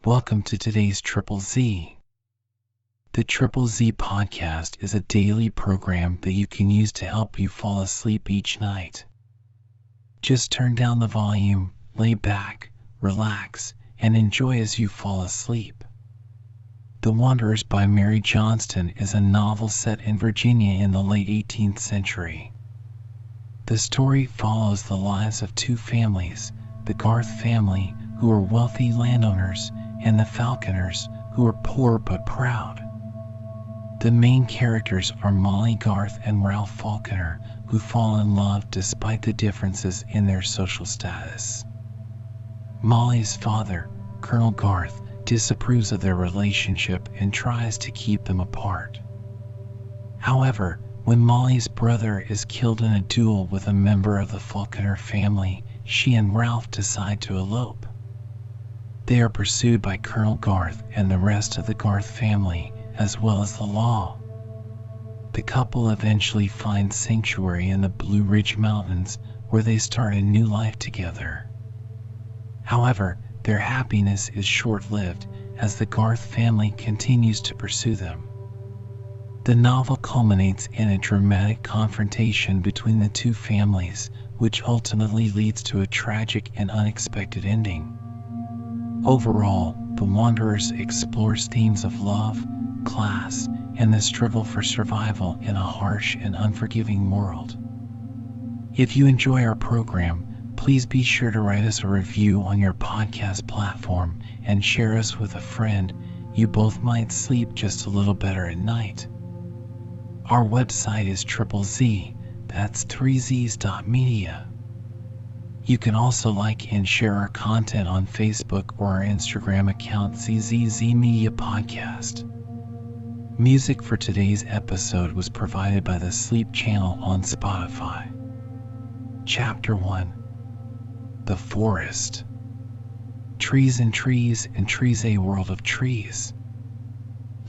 Welcome to today's Triple Z. The Triple Z podcast is a daily program that you can use to help you fall asleep each night. Just turn down the volume, lay back, relax, and enjoy as you fall asleep. The Wanderers by Mary Johnston is a novel set in Virginia in the late 18th century. The story follows the lives of two families, the Garth family, who are wealthy landowners, and the Falconers, who are poor but proud. The main characters are Molly Garth and Ralph Falconer, who fall in love despite the differences in their social status. Molly's father, Colonel Garth, disapproves of their relationship and tries to keep them apart. However, when Molly's brother is killed in a duel with a member of the Falconer family, she and Ralph decide to elope. They are pursued by Colonel Garth and the rest of the Garth family, as well as the law. The couple eventually find sanctuary in the Blue Ridge Mountains, where they start a new life together. However, their happiness is short-lived as the Garth family continues to pursue them. The novel culminates in a dramatic confrontation between the two families, which ultimately leads to a tragic and unexpected ending. Overall, The Wanderers explores themes of love, class, and the struggle for survival in a harsh and unforgiving world. If you enjoy our program, please be sure to write us a review on your podcast platform and share us with a friend. You both might sleep just a little better at night. Our website is Triple Z, that's 3zs.media. You can also like and share our content on Facebook or our Instagram account ZZZ Media Podcast. Music for today's episode was provided by the Sleep Channel on Spotify. Chapter 1. The Forest. Trees and trees and trees, a world of trees.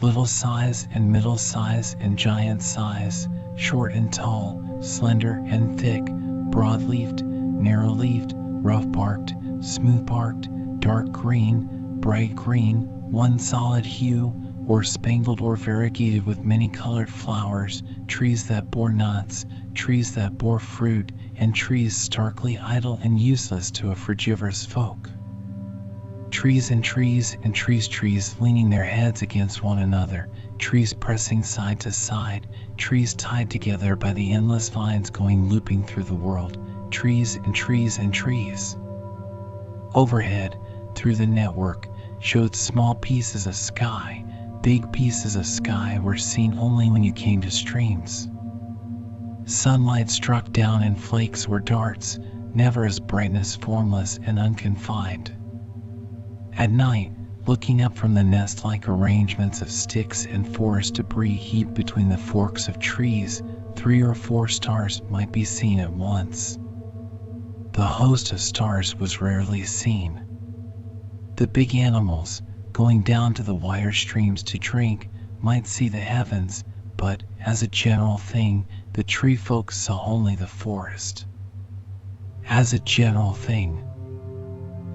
Little size and middle size and giant size, short and tall, slender and thick, broad-leafed, narrow-leafed, rough-barked, smooth-barked, dark green, bright green, one solid hue, or spangled or variegated with many colored flowers, trees that bore nuts, trees that bore fruit, and trees starkly idle and useless to a frugivorous folk. Trees and trees and trees leaning their heads against one another, trees pressing side to side, trees tied together by the endless vines going looping through the world, trees and trees and trees. Overhead, through the network, showed small pieces of sky. Big pieces of sky were seen only when you came to streams. Sunlight struck down and flakes were darts, never as brightness formless and unconfined. At night, looking up from the nest-like arrangements of sticks and forest debris heaped between the forks of trees, 3 or 4 stars might be seen at once. The host of stars was rarely seen. The big animals, going down to the wider streams to drink, might see the heavens, but, as a general thing, the tree folk saw only the forest. As a general thing.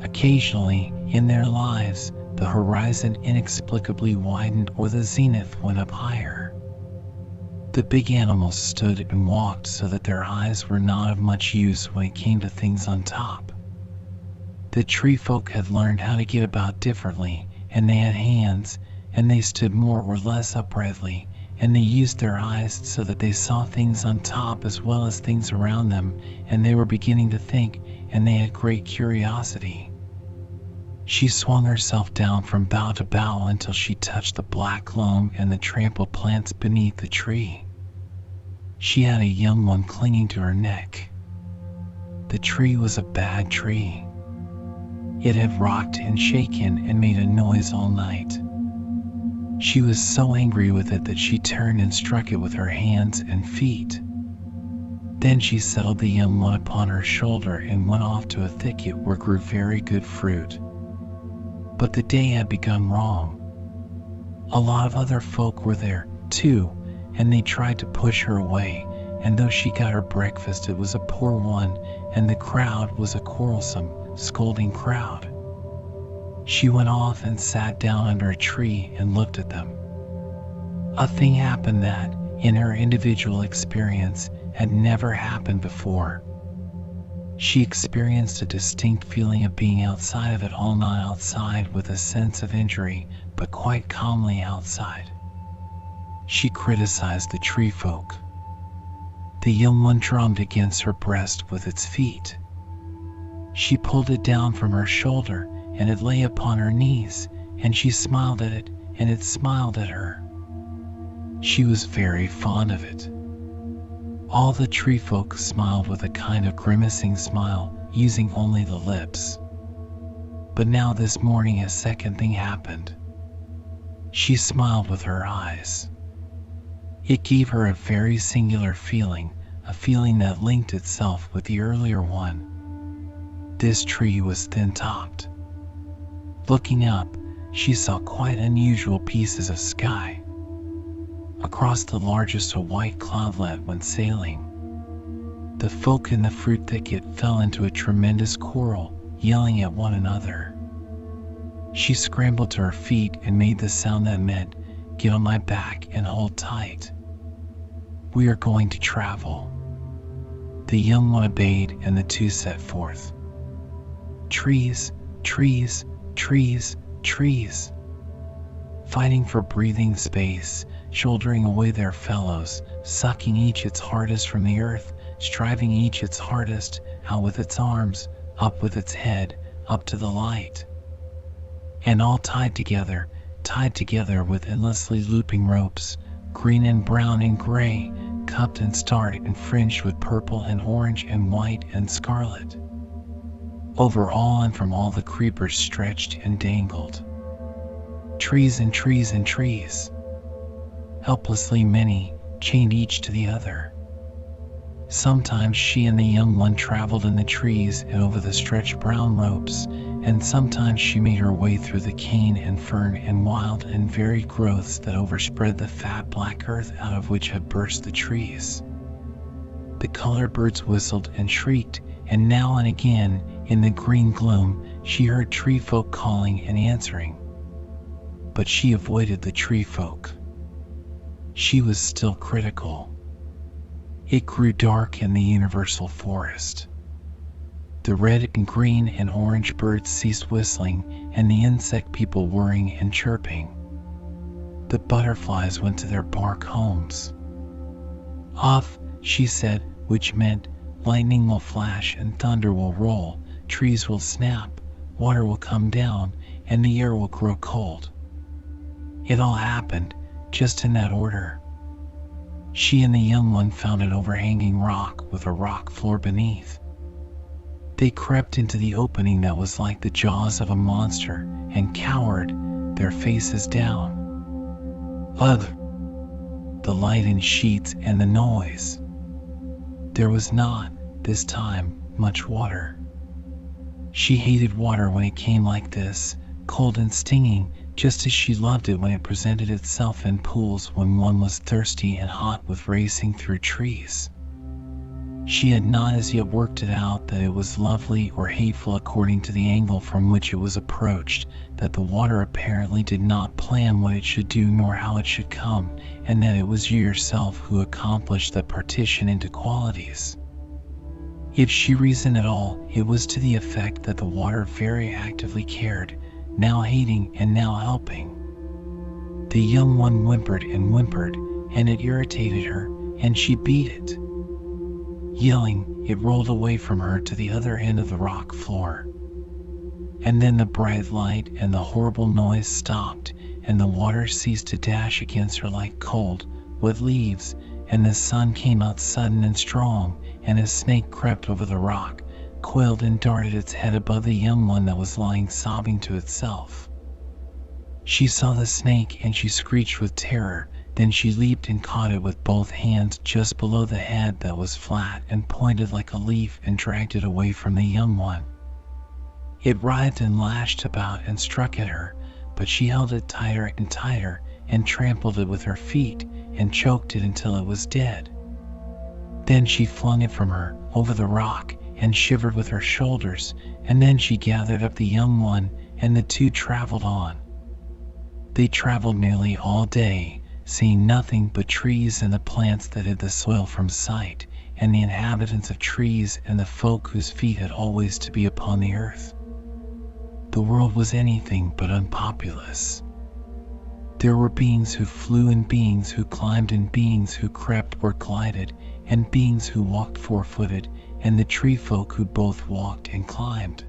Occasionally, in their lives, the horizon inexplicably widened or the zenith went up higher. The big animals stood and walked so that their eyes were not of much use when it came to things on top. The tree folk had learned how to get about differently, and they had hands, and they stood more or less uprightly, and they used their eyes so that they saw things on top as well as things around them, and they were beginning to think, and they had great curiosity. She swung herself down from bough to bough until she touched the black loam and the trampled plants beneath the tree. She had a young one clinging to her neck. The tree was a bad tree. It had rocked and shaken and made a noise all night. She was so angry with it that she turned and struck it with her hands and feet. Then she settled the young one upon her shoulder and went off to a thicket where grew very good fruit. But the day had begun wrong. A lot of other folk were there, too, and they tried to push her away, and though she got her breakfast, it was a poor one, and the crowd was a quarrelsome, scolding crowd. She went off and sat down under a tree and looked at them. A thing happened that, in her individual experience, had never happened before. She experienced a distinct feeling of being outside of it all, not outside with a sense of injury, but quite calmly outside. She criticized the tree folk. The young one drummed against her breast with its feet. She pulled it down from her shoulder, and it lay upon her knees, and she smiled at it, and it smiled at her. She was very fond of it. All the tree folk smiled with a kind of grimacing smile, using only the lips. But now this morning a second thing happened. She smiled with her eyes. It gave her a very singular feeling, a feeling that linked itself with the earlier one. This tree was thin-topped. Looking up, she saw quite unusual pieces of sky. Across the largest a white cloudlet went sailing. The folk in the fruit thicket fell into a tremendous quarrel, yelling at one another. She scrambled to her feet and made the sound that meant, "Get on my back and hold tight. We are going to travel." The young one obeyed, and the two set forth. Trees, trees, trees, trees. Fighting for breathing space, shouldering away their fellows, sucking each its hardest from the earth, striving each its hardest, out with its arms, up with its head, up to the light. And all tied together with endlessly looping ropes, green and brown and gray, cupped and starred and fringed with purple and orange and white and scarlet. Over all and from all the creepers stretched and dangled. Trees and trees and trees. Helplessly many, chained each to the other. Sometimes she and the young one traveled in the trees and over the stretched brown ropes, and sometimes she made her way through the cane and fern and wild and varied growths that overspread the fat black earth out of which had burst the trees. The colored birds whistled and shrieked, and now and again, in the green gloom, she heard tree folk calling and answering. But she avoided the tree folk. She was still critical. It grew dark in the universal forest. The red and green and orange birds ceased whistling, and the insect people whirring and chirping. The butterflies went to their bark homes. "Off," she said, which meant, "Lightning will flash and thunder will roll, trees will snap, water will come down, and the air will grow cold." It all happened, just in that order. She and the young one found an overhanging rock with a rock floor beneath. They crept into the opening that was like the jaws of a monster and cowered, their faces down. Ugh! The light in sheets and the noise. There was not, this time, much water. She hated water when it came like this, cold and stinging, just as she loved it when it presented itself in pools when one was thirsty and hot with racing through trees. She had not as yet worked it out that it was lovely or hateful according to the angle from which it was approached, that the water apparently did not plan what it should do nor how it should come, and that it was you yourself who accomplished that partition into qualities. If she reasoned at all, it was to the effect that the water very actively cared, now hating and now helping. The young one whimpered and whimpered, and it irritated her, and she beat it. Yelling, it rolled away from her to the other end of the rock floor. And then the bright light and the horrible noise stopped, and the water ceased to dash against her like cold, wet leaves, and the sun came out sudden and strong, and a snake crept over the rock, coiled and darted its head above the young one that was lying sobbing to itself. She saw the snake and she screeched with terror, then she leaped and caught it with both hands just below the head that was flat and pointed like a leaf and dragged it away from the young one. It writhed and lashed about and struck at her, but she held it tighter and tighter and trampled it with her feet and choked it until it was dead. Then she flung it from her over the rock and shivered with her shoulders, and then she gathered up the young one and the two traveled on. They traveled nearly all day, seeing nothing but trees and the plants that hid the soil from sight, and the inhabitants of trees and the folk whose feet had always to be upon the earth. The world was anything but unpopulous. There were beings who flew and beings who climbed and beings who crept or glided and beings who walked four-footed and the tree folk who both walked and climbed.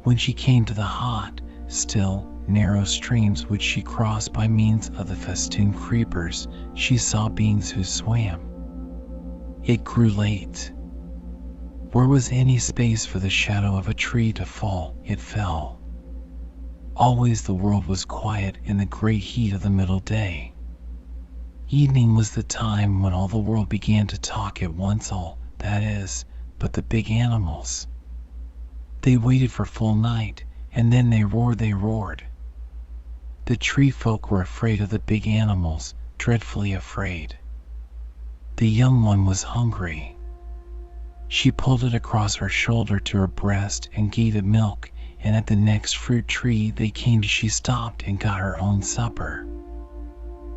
When she came to the hot, still, narrow streams which she crossed by means of the festooned creepers, she saw beings who swam. It grew late. Where was any space for the shadow of a tree to fall, it fell. Always the world was quiet in the great heat of the middle day. Evening was the time when all the world began to talk at once, all, that is, but the big animals. They waited for full night, and then they roared. The tree folk were afraid of the big animals, dreadfully afraid. The young one was hungry. She pulled it across her shoulder to her breast and gave it milk, and at the next fruit tree they came to she stopped and got her own supper.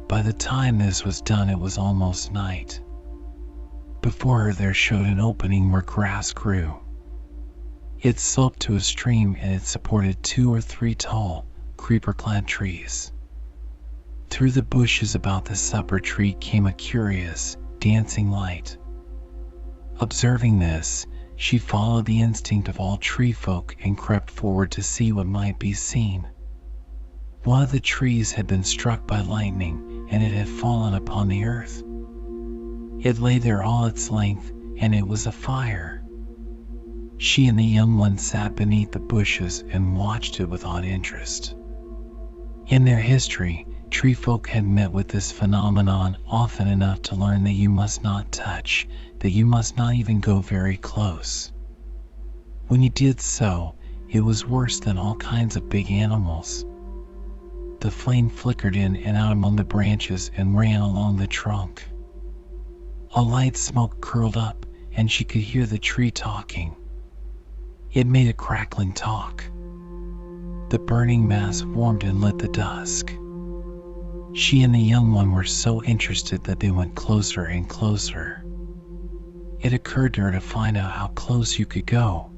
By the time this was done it was almost night. Before her there showed an opening where grass grew. It sloped to a stream and it supported 2 or 3 tall, creeper-clad trees. Through the bushes about the supper tree came a curious, dancing light. Observing this, she followed the instinct of all tree folk and crept forward to see what might be seen. One of the trees had been struck by lightning, and it had fallen upon the earth. It lay there all its length, and it was afire. She and the young one sat beneath the bushes and watched it with odd interest. In their history, tree folk had met with this phenomenon often enough to learn that you must not touch, that you must not even go very close. When you did so, it was worse than all kinds of big animals. The flame flickered in and out among the branches and ran along the trunk. A light smoke curled up, and she could hear the tree talking. It made a crackling talk. The burning mass warmed and lit the dusk. She and the young one were so interested that they went closer and closer. It occurred to her to find out how close you could go.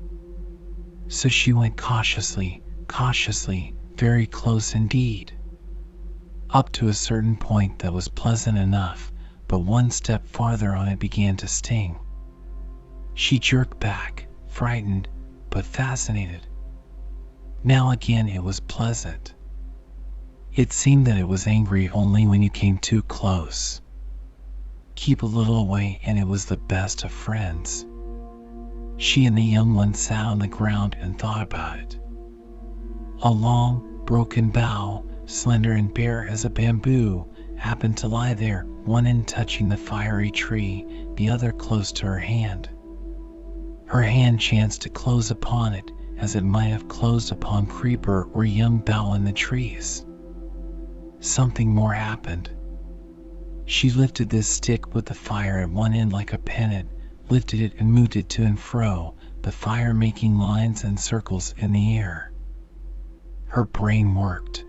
So she went cautiously, very close indeed. Up to a certain point that was pleasant enough, but one step farther on it began to sting. She jerked back, frightened, but fascinated. Now again it was pleasant. It seemed that it was angry only when you came too close. Keep a little away and it was the best of friends. She and the young one sat on the ground and thought about it. A long, broken bough, slender and bare as a bamboo, happened to lie there, one end touching the fiery tree, the other close to her hand. Her hand chanced to close upon it, as it might have closed upon creeper or young bough in the trees. Something more happened. She lifted this stick with the fire at one end like a pennant, lifted it and moved it to and fro, the fire making lines and circles in the air. Her brain worked.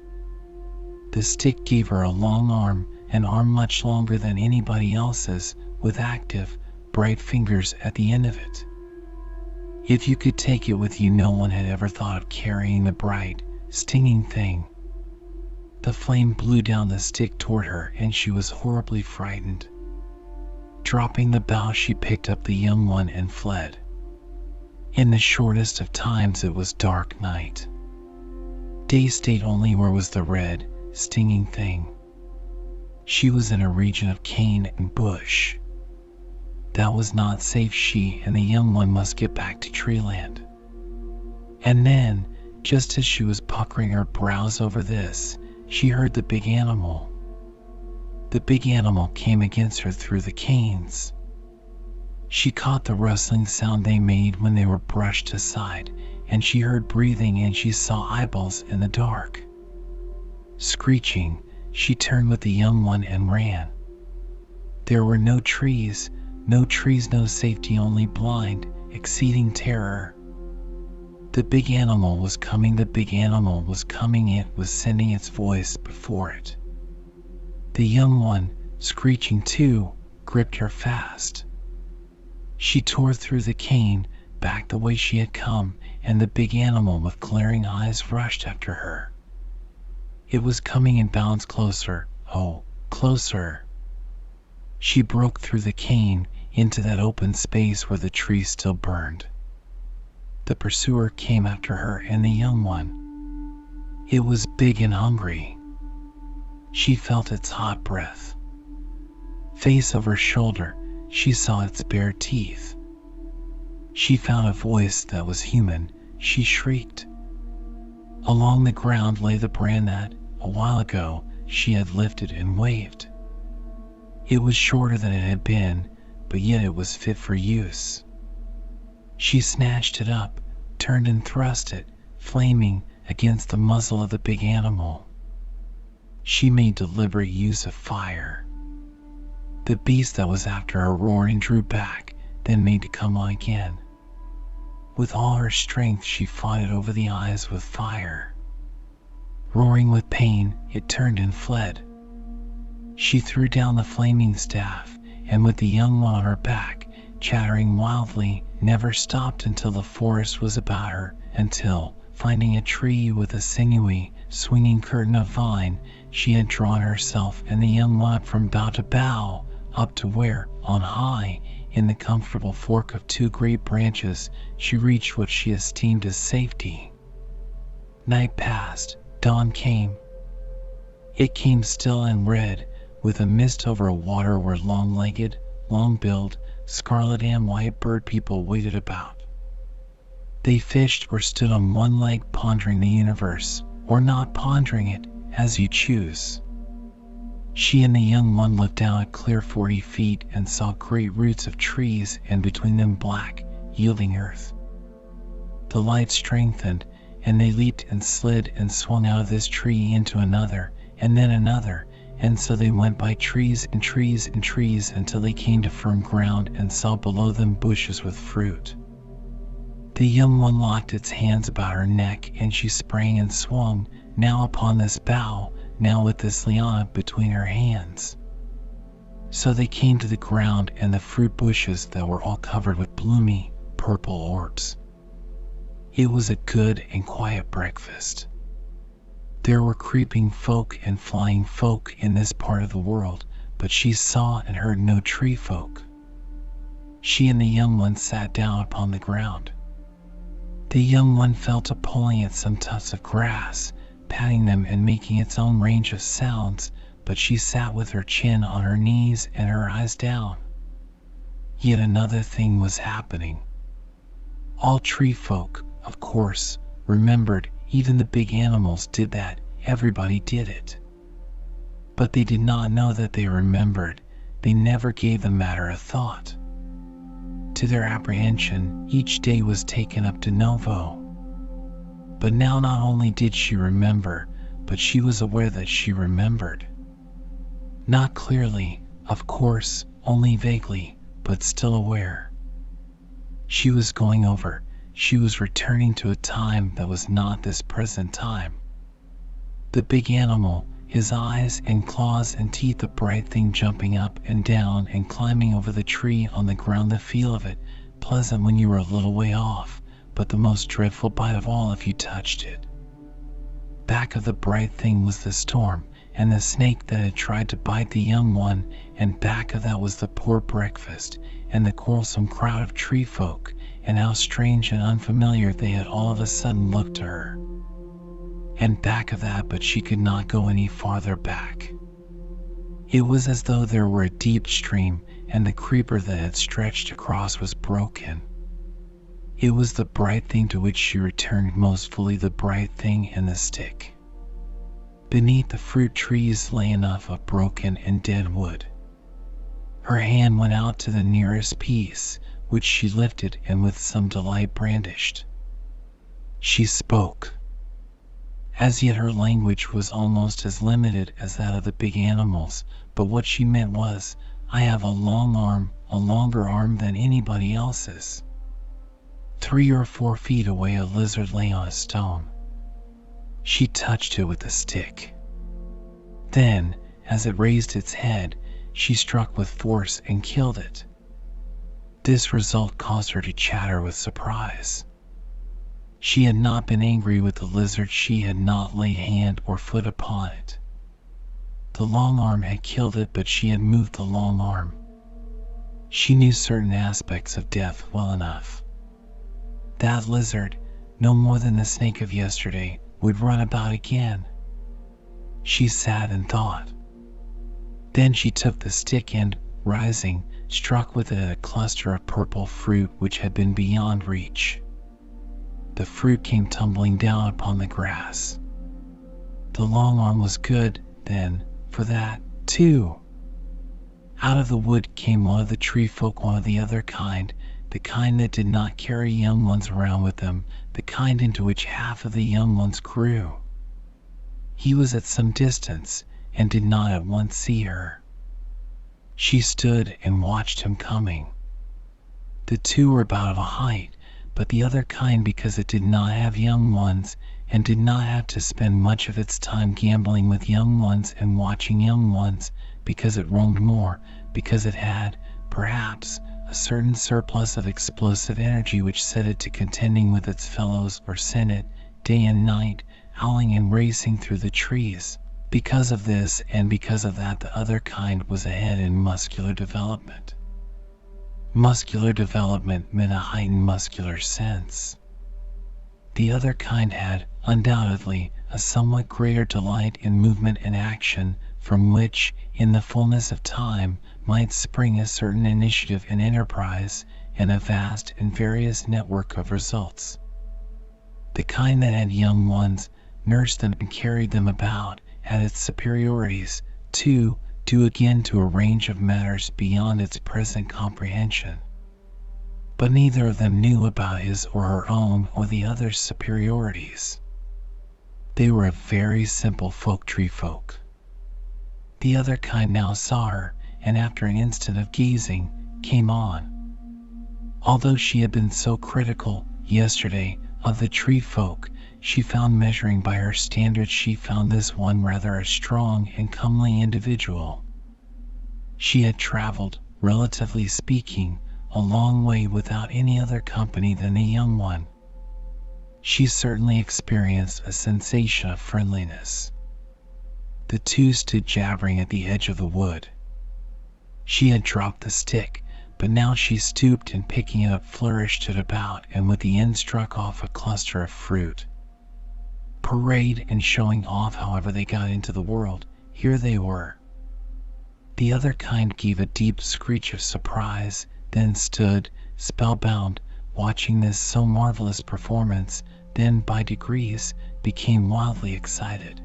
The stick gave her a long arm, an arm much longer than anybody else's, with active, bright fingers at the end of it. If you could take it with you, no one had ever thought of carrying the bright, stinging thing. The flame blew down the stick toward her, and she was horribly frightened. Dropping the bough, she picked up the young one and fled. In the shortest of times it was dark night. Day stayed only where was the red, stinging thing. She was in a region of cane and bush. That was not safe. She and the young one must get back to treeland. And then, just as she was puckering her brows over this, she heard the big animal. The big animal came against her through the canes. She caught the rustling sound they made when they were brushed aside, and she heard breathing and she saw eyeballs in the dark. Screeching, she turned with the young one and ran. There were no trees, no safety, only blind, exceeding terror. The big animal was coming, the big animal was coming, it was sending its voice before it. The young one, screeching too, gripped her fast. She tore through the cane, back the way she had come, and the big animal with glaring eyes rushed after her. It was coming in bounds closer, oh, closer. She broke through the cane into that open space where the tree still burned. The pursuer came after her and the young one. It was big and hungry. She felt its hot breath. Face over shoulder, she saw its bare teeth. She found a voice that was human. She shrieked. Along the ground lay the brand that, a while ago, she had lifted and waved. It was shorter than it had been, but yet it was fit for use. She snatched it up, turned and thrust it, flaming, against the muzzle of the big animal. She made deliberate use of fire. The beast that was after her roared and drew back, then made to come on again. With all her strength she fought it over the eyes with fire. Roaring with pain, it turned and fled. She threw down the flaming staff, and with the young one on her back, chattering wildly, never stopped until the forest was about her, until, finding a tree with a sinewy, swinging curtain of vine, she had drawn herself and the young one from bough to bough, up to where, on high, in the comfortable fork of two great branches, she reached what she esteemed as safety. Night passed, dawn came. It came still and red, with a mist over a water where long-legged, long-billed, scarlet and white bird people waited about. They fished or stood on one leg pondering the universe, or not pondering it, as you choose. She and the young one looked down a clear 40 feet and saw great roots of trees and between them black, yielding earth. The light strengthened, and they leaped and slid and swung out of this tree into another, and then another, and so they went by trees and trees and trees until they came to firm ground and saw below them bushes with fruit. The young one locked its hands about her neck, and she sprang and swung, now upon this bough, now with this liana between her hands. So they came to the ground and the fruit bushes that were all covered with bloomy, purple orbs. It was a good and quiet breakfast. There were creeping folk and flying folk in this part of the world, but she saw and heard no tree folk. She and the young one sat down upon the ground. The young one fell to pulling at some tufts of grass, patting them and making its own range of sounds, but she sat with her chin on her knees and her eyes down. Yet another thing was happening. All tree folk, of course, remembered. Even the big animals did that. Everybody did it. But they did not know that they remembered. They never gave the matter a thought. To their apprehension, each day was taken up de novo. But now not only did she remember, but she was aware that she remembered. Not clearly, of course, only vaguely, but still aware. She was going over. She was returning to a time that was not this present time. The big animal, his eyes and claws and teeth a bright thing jumping up and down and climbing over the tree on the ground, the feel of it, pleasant when you were a little way off, but the most dreadful bite of all if you touched it. Back of the bright thing was the storm, and the snake that had tried to bite the young one, and back of that was the poor breakfast, and the quarrelsome crowd of tree folk, and how strange and unfamiliar they had all of a sudden looked to her. And back of that, but she could not go any farther back. It was as though there were a deep stream, and the creeper that had stretched across was broken. It was the bright thing to which she returned most fully, the bright thing and the stick. Beneath the fruit trees lay enough of broken and dead wood. Her hand went out to the nearest piece, which she lifted and with some delight brandished. She spoke. As yet her language was almost as limited as that of the big animals, but what she meant was, I have a long arm, a longer arm than anybody else's. 3 or 4 feet away, a lizard lay on a stone. She touched it with the stick. Then, as it raised its head, she struck with force and killed it. This result caused her to chatter with surprise. She had not been angry with the lizard, she had not laid hand or foot upon it. The long arm had killed it, but she had moved the long arm. She knew certain aspects of death well enough. That lizard, no more than the snake of yesterday, would run about again. She sat and thought. Then she took the stick and, rising, struck with it at a cluster of purple fruit which had been beyond reach. The fruit came tumbling down upon the grass. The long arm was good, then, for that, too. Out of the wood came one of the tree folk, one of the other kind, the kind that did not carry young ones around with them, the kind into which half of the young ones grew. He was at some distance, and did not at once see her. She stood and watched him coming. The two were about of a height, but the other kind, because it did not have young ones, and did not have to spend much of its time gambling with young ones and watching young ones, because it roamed more, because it had, perhaps, a certain surplus of explosive energy which set it to contending with its fellows, or sent it, day and night, howling and racing through the trees. Because of this and because of that, the other kind was ahead in muscular development. Muscular development meant a heightened muscular sense. The other kind had, undoubtedly, a somewhat greater delight in movement and action, from which, in the fullness of time, might spring a certain initiative and enterprise, and a vast and various network of results. The kind that had young ones, nursed them and carried them about, had its superiorities, too, due again to a range of matters beyond its present comprehension. But neither of them knew about his or her own or the other's superiorities. They were a very simple tree folk. The other kind now saw her, and after an instant of gazing, came on. Although she had been so critical, yesterday, of the tree folk, she found, measuring by her standards, she found this one rather a strong and comely individual. She had traveled, relatively speaking, a long way without any other company than the young one. She certainly experienced a sensation of friendliness. The two stood jabbering at the edge of the wood. She had dropped the stick, but now she stooped and, picking it up, flourished it about, and with the end struck off a cluster of fruit. Parade and showing off however they got into the world, here they were. The other kind gave a deep screech of surprise, then stood, spellbound, watching this so marvelous performance, then by degrees became wildly excited.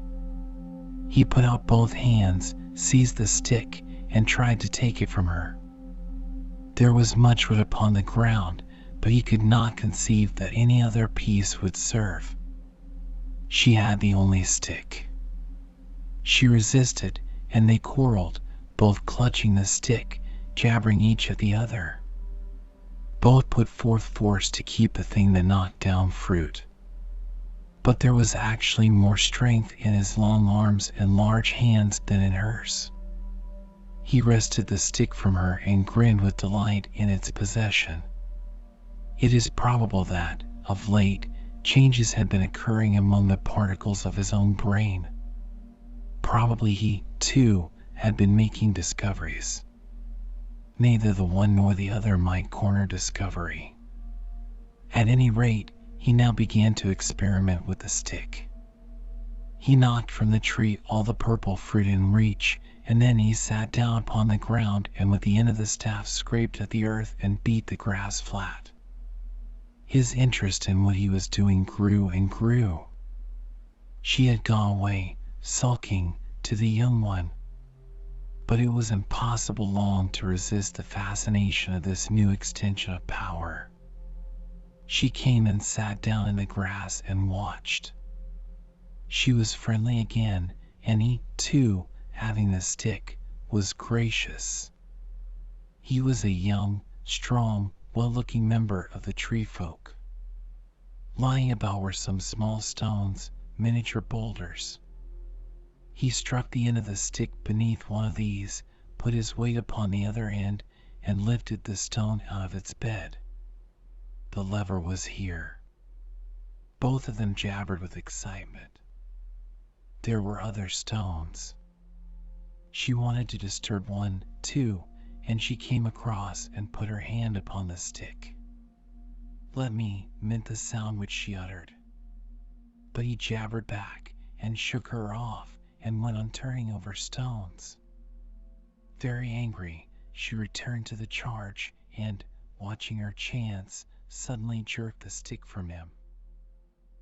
He put out both hands, seized the stick, and tried to take it from her. There was much wood upon the ground, but he could not conceive that any other piece would serve. She had the only stick. She resisted, and they quarreled, both clutching the stick, jabbering each at the other. Both put forth force to keep the thing that knocked down fruit. But there was actually more strength in his long arms and large hands than in hers. He wrested the stick from her and grinned with delight in its possession. It is probable that, of late, changes had been occurring among the particles of his own brain. Probably he, too, had been making discoveries. Neither the one nor the other might corner discovery. At any rate, he now began to experiment with the stick. He knocked from the tree all the purple fruit in reach, and then he sat down upon the ground and with the end of the staff scraped at the earth and beat the grass flat. His interest in what he was doing grew and grew. She had gone away, sulking, to the young one. But it was impossible long to resist the fascination of this new extension of power. She came and sat down in the grass and watched. She was friendly again, and he, too, having the stick, was gracious. He was a young, strong, well-looking member of the tree folk. Lying about were some small stones, miniature boulders. He struck the end of the stick beneath one of these, put his weight upon the other end, and lifted the stone out of its bed. The lever was here. Both of them jabbered with excitement. There were other stones. She wanted to disturb one, too, and she came across and put her hand upon the stick. "Let me," meant the sound which she uttered. But he jabbered back and shook her off and went on turning over stones. Very angry, she returned to the charge and, watching her chance, suddenly jerked the stick from him.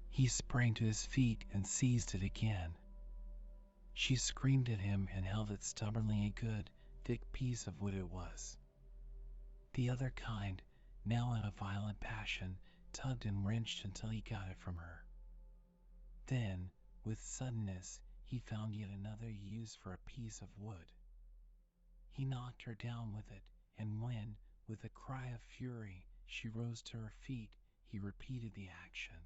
He sprang to his feet and seized it again. She screamed at him and held it stubbornly. A good, thick piece of wood it was. The other kind, now in a violent passion, tugged and wrenched until he got it from her. Then, with suddenness, he found yet another use for a piece of wood. He knocked her down with it, and when, with a cry of fury, she rose to her feet, he repeated the action.